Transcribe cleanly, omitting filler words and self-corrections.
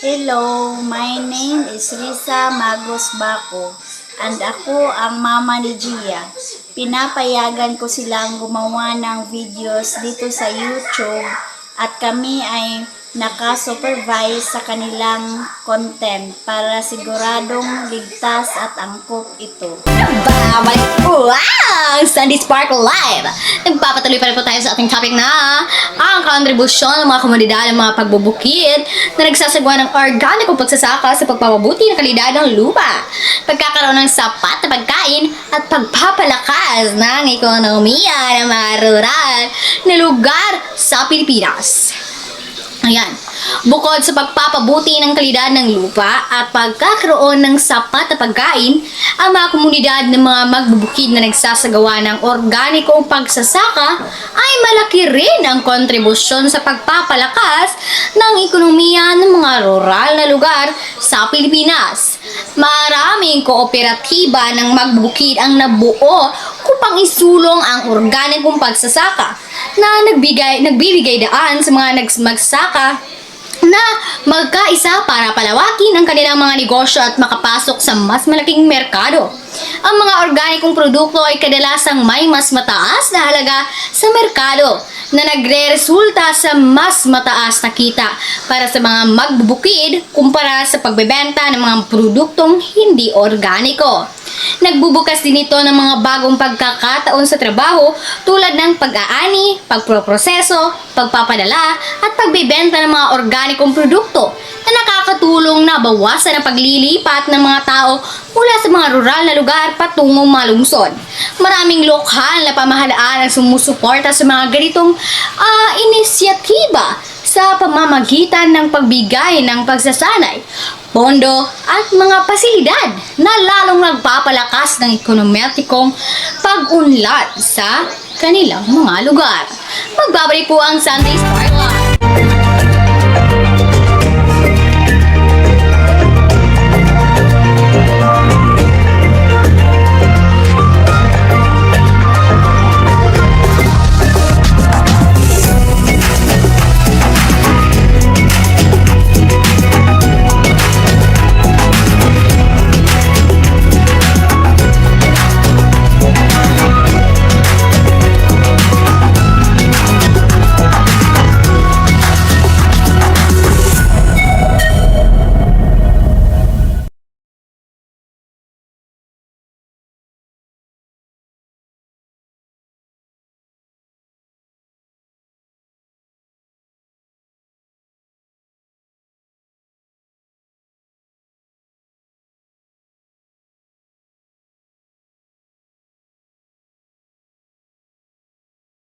Hello, my name is Risa Magos Baco and ako ang mama ni Gia. Pinapayagan ko silang gumawa ng videos dito sa YouTube at kami ay naka-supervise sa kanilang content para siguradong ligtas at angkop ito. Babalik po ang Sunday Sparkle Live! Nagpapatuloy pa rin po tayo sa ating topic na ang kontribusyon ng mga komunidad ng mga pagbubukid na nagsasagawa ng organikong pagsasaka sa pagpapabuti ng kalidad ng lupa, pagkakaroon ng sapat na pagkain at pagpapalakas ng ekonomiya ng mga rural na lugar sa Pilipinas. Ayan. Bukod sa pagpapabuti ng kalidad ng lupa at pagkakaroon ng sapat na pagkain, ang mga komunidad ng mga magbubukid na nagsasagawa ng organikong pagsasaka ay malaki rin ang kontribusyon sa pagpapalakas ng ekonomiya ng mga rural na lugar sa Pilipinas. Maraming kooperatiba ng magbubukid ang nabuo upang isulong ang organikong pagsasaka na nagbibigay daan sa mga magsasaka na magkaisa para palawakin ang kanilang mga negosyo at makapasok sa mas malaking merkado. Ang mga organikong produkto ay kadalasang may mas mataas na halaga sa merkado na nagre-resulta sa mas mataas na kita para sa mga magbubukid kumpara sa pagbebenta ng mga produktong hindi organiko. Nagbubukas din ito ng mga bagong pagkakataon sa trabaho tulad ng pag-aani, pagproproseso, pagpapadala at pagbebenta ng mga organikong produkto na nakakatulong na bawasan ang paglilipat ng mga tao mula sa mga rural na lugar patungong mga lungsod. Maraming lokal na pamahalaan ang sumusuporta sa mga ganitong inisyatiba sa pamamagitan ng pagbigay ng pagsasanay, pondo at mga pasilidad na lalong nagpapalakas ng ekonomikong pag-unlad sa kanilang mga lugar. Magbabalik po ang Sunday Sparkle.